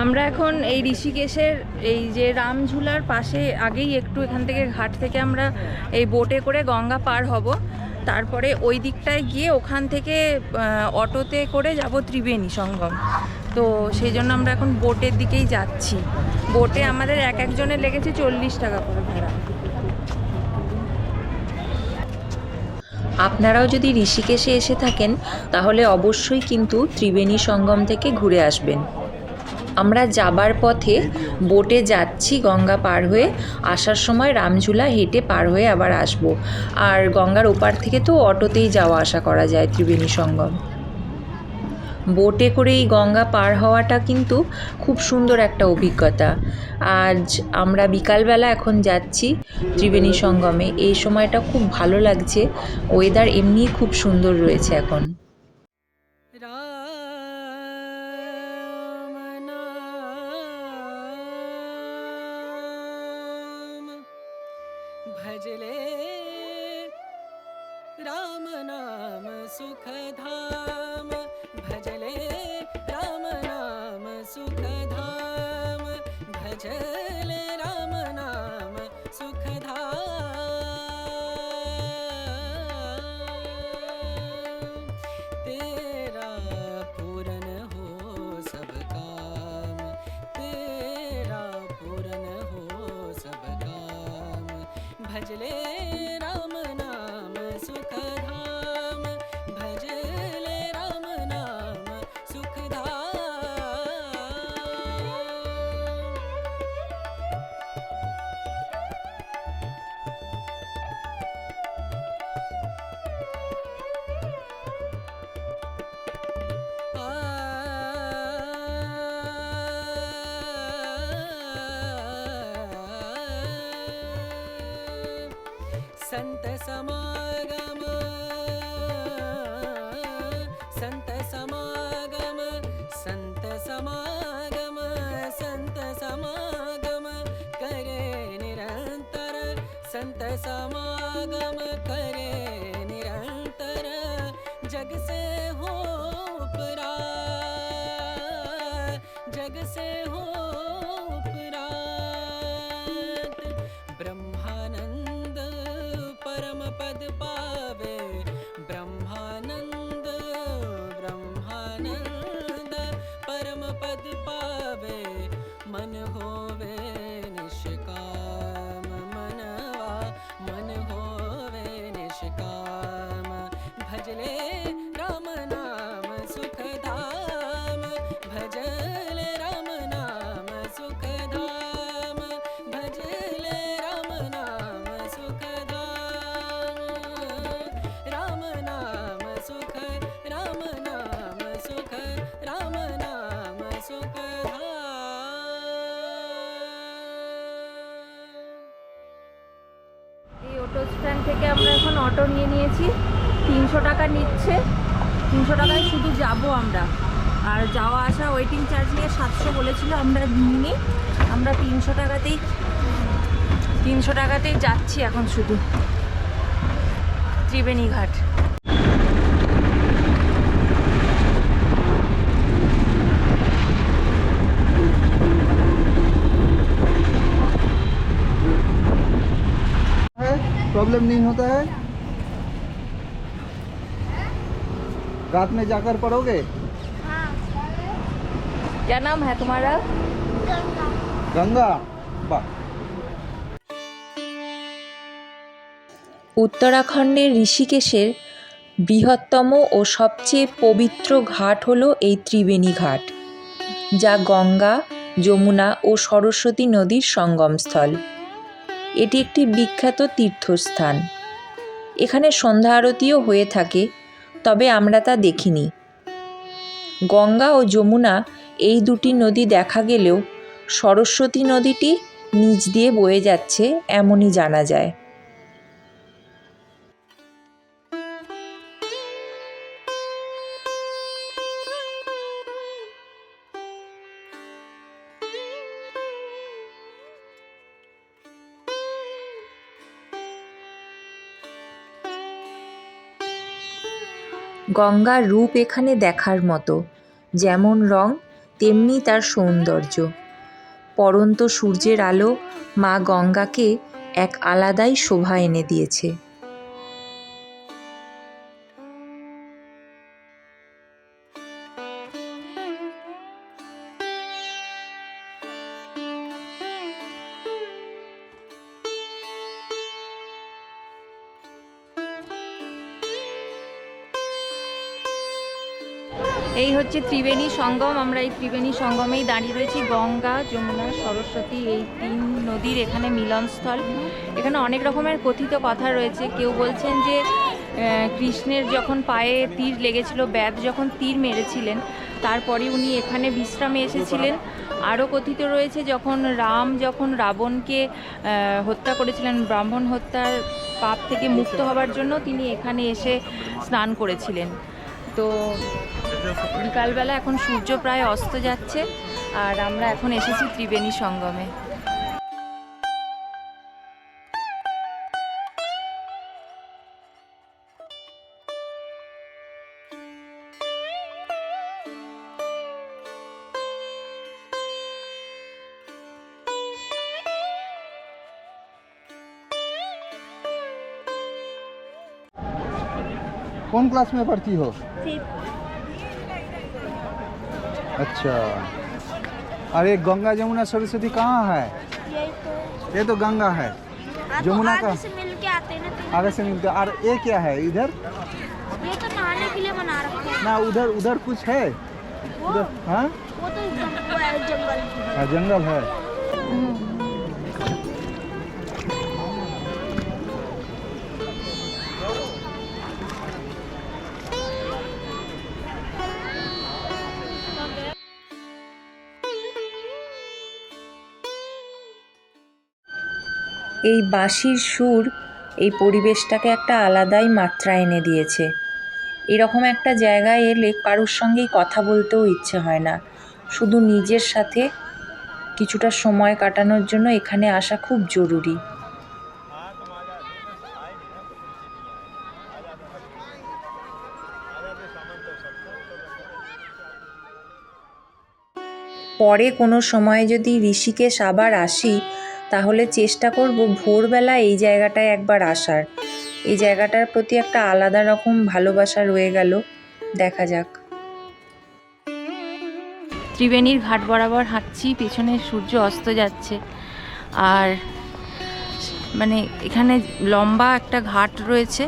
আমরা এখন এই ঋষিকেশের এই যে রামঝুলার পাশে আগেই একটু এখান থেকে ঘাট থেকে আমরা এই বোটে করে গঙ্গা পার হব। তারপরে ওই দিকটায় গিয়ে ওখান থেকে অটোতে করে যাব ত্রিবেণী সঙ্গম। তো সেই জন্য আমরা এখন বোটের দিকেই যাচ্ছি। বোটে আমাদের এক একজনের লেগেছে 40 টাকা করে ভাড়া। আপনারাও যদি ঋষিকেশে এসে থাকেন তাহলে অবশ্যই কিন্তু ত্রিবেণী সঙ্গম থেকে ঘুরে আসবেন। আমরা যাবার পথে বোটে যাচ্ছি গঙ্গা পার হয়ে, আসার সময় রামঝুলা হেঁটে পার হয়ে আবার আসব। আর গঙ্গার ওপার থেকে তো অটোতেই যাওয়া আসা করা যায় ত্রিবেণী সঙ্গম। বোটে করে এই গঙ্গা পার হওয়াটা কিন্তু খুব সুন্দর একটা অভিজ্ঞতা। আজ আমরা বিকালবেলা এখন যাচ্ছি ত্রিবেণী সঙ্গমে। এই সময়টা খুব ভালো লাগছে, ওয়েদার এমনিই খুব সুন্দর রয়েছে এখন। भजले राम नाम सुख धाम, भजले राम नाम सुख धाम, भजले राम नाम सुख धाम। तेरा पूरन हो सब काम, तेरा पूरन हो सब काम, भजले राम नाम सुख धाम, भजले राम नाम सुख संत समागम, संत समागम, संत समागम, संत समागम करे निरंतर, संत समागम करे निरंतर, जग से हो उपरात, जग से हो उपरात, ब्रह्मानंद परम पद पावे, ब्रह्मानंद ब्रह्मानंद परम पद पावे, मन होवे निष्काम, मनवा मन होवे निष्काम, भजले राम नाम सुख धाम, भजले राम नाम सुख धाम, भजले राम नाम सुख धाम, राम नाम सुख, राम नाम सुख, राम नाम सुख धाम। এই অটো স্ট্যান্ড থেকে আমরা এখন অটো নিয়েছি। 300 টাকা নিচ্ছে। 300 টাকায় শুধু যাব আমরা, আর যাওয়া আসা ওয়েটিং চার্জ নিয়ে 700 বলেছিল, আমরা নিইনি। আমরা 300 টাকাতেই যাচ্ছি এখন শুধু ত্রিবেণী ঘাট। प्रॉब्लम नहीं होता है? रात में जाकर पढ़ोगे? क्या नाम है तुम्हारा? गंगा। वाह। উত্তরাখণ্ডের ঋষিকেশের বৃহত্তম ও সবচেয়ে পবিত্র ঘাট হলো এই ত্রিবেণী ঘাট, যা গঙ্গা, যমুনা ও সরস্বতী নদীর সঙ্গমস্থল। এটি একটি বিখ্যাত তীর্থস্থান। এখানে সন্ধ্যা আরতিও হয়ে থাকে, তবে আমরা তা দেখিনি। গঙ্গা ও যমুনা এই দুটি নদী দেখা গেলেও সরস্বতী নদীটি নিচ দিয়ে বয়ে যাচ্ছে এমনই জানা যায়। গঙ্গার রূপ এখানে দেখার মতো, যেমন রং তেমনি তার সৌন্দর্য। পড়ন্ত সূর্যের আলো মা গঙ্গাকে এক আলাদাই শোভা এনে দিয়েছে। এই হচ্ছে ত্রিবেণী সঙ্গম। আমরা এই ত্রিবেণী সঙ্গমেই দাঁড়িয়ে রয়েছি। গঙ্গা, যমুনা, সরস্বতী এই 3 নদীর এখানে মিলনস্থল। এখানে অনেক রকমের কথিত কথা রয়েছে। কেউ বলছেন যে কৃষ্ণের যখন পায়ে তীর লেগেছিল, ব্যাদ যখন তীর মেরেছিলেন, তারপরে উনি এখানে বিশ্রামে এসেছিলেন। আরও কথিত রয়েছে যখন রাবণকে হত্যা করেছিলেন, ব্রাহ্মণ হত্যার পাপ থেকে মুক্ত হবার জন্য তিনি এখানে এসে স্নান করেছিলেন। তো বিকালবেলা এখন সূর্য প্রায় অস্ত যাচ্ছে, আর আমরা এখন এসেছি ত্রিবেণী সঙ্গমে। कौन क्लास में पढ़ती हो? अच्छा, और ये गंगा जमुना सरस्वती कहाँ है? ये तो गंगा है। जमुना का आगे से मिल के आते हैं ना, आगे से मिलते। और ये क्या है इधर? ये तो नहाने के लिए बना रखा है। ना उधर उधर कुछ है? उधर हाँ वो तो वो है जंगल। हाँ, जंगल है। এই বাঁশির সুর এই পরিবেশটাকে একটা আলাদাই মাত্রা এনে দিয়েছে। এরকম একটা জায়গায় এলে কারোর সঙ্গেই কথা বলতেও ইচ্ছে হয় না, শুধু নিজের সাথে কিছুটা সময় কাটানোর জন্য এখানে আসা খুব জরুরি। পরে কোনো সময় যদি ঋষিকেশ আবার আসি, তাহলে চেষ্টা করব ভোরবেলা এই জায়গাটায় একবার আসার। এই জায়গাটার প্রতি একটা আলাদা রকম ভালোবাসা রয়ে গেল, দেখা যাক। ত্রিবেণীর ঘাট বরাবর হাঁটছি, পেছনে সূর্য অস্ত যাচ্ছে, আর মানে এখানে লম্বা একটা ঘাট রয়েছে,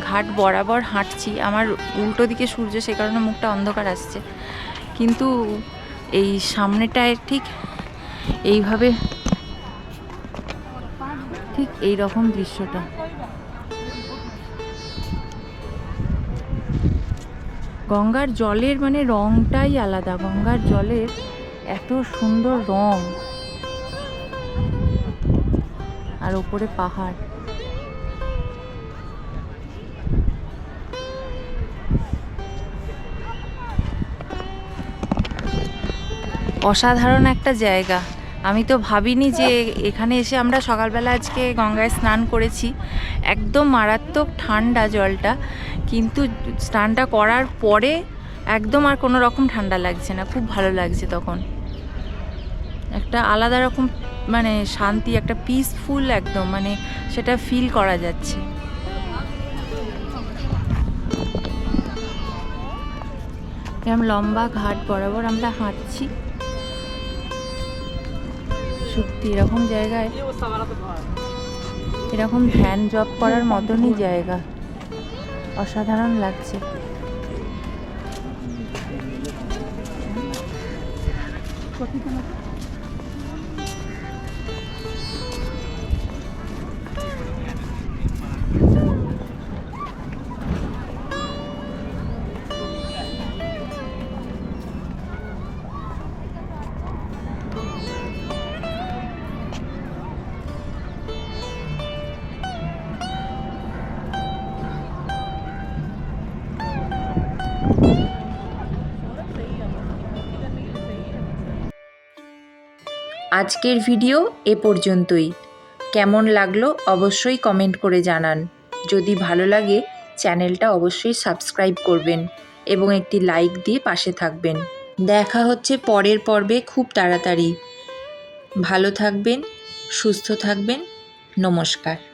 ঘাট বরাবর হাঁটছি। আমার উল্টো দিকে সূর্য, সে কারণে মুখটা অন্ধকার আসছে, কিন্তু এই সামনেটায় ঠিক এইভাবে, ঠিক এই রকম দৃশ্যটা। গঙ্গার জলের মানে রংটাই আলাদা, গঙ্গার জলের এত সুন্দর রং, আর ওপরে পাহাড়। অসাধারণ একটা জায়গা। আমি তো ভাবিনি যে এখানে এসে আমরা সকালবেলা আজকে গঙ্গায় স্নান করেছি, একদম মারাত্মক ঠান্ডা জলটা, কিন্তু স্নানটা করার পরে একদম আর কোনো রকম ঠান্ডা লাগছে না, খুব ভালো লাগছে। তখন একটা আলাদা রকম মানে শান্তি, একটা পিসফুল একদম, মানে সেটা ফিল করা যাচ্ছে। এরকম লম্বা ঘাট বরাবর আমরা হাঁটছি। সত্যি এরকম জায়গায় এরকম ধ্যান জপ করার মতনই জায়গা, অসাধারণ লাগছে। আজকের ভিডিও এ পর্যন্তই। কেমন লাগলো অবশ্যই কমেন্ট করে জানান। যদি ভালো লাগে চ্যানেলটা অবশ্যই সাবস্ক্রাইব করবেন এবং একটি লাইক দিয়ে পাশে থাকবেন। দেখা হচ্ছে পরের পর্বে খুব তাড়াতাড়ি। ভালো থাকবেন, সুস্থ থাকবেন। নমস্কার।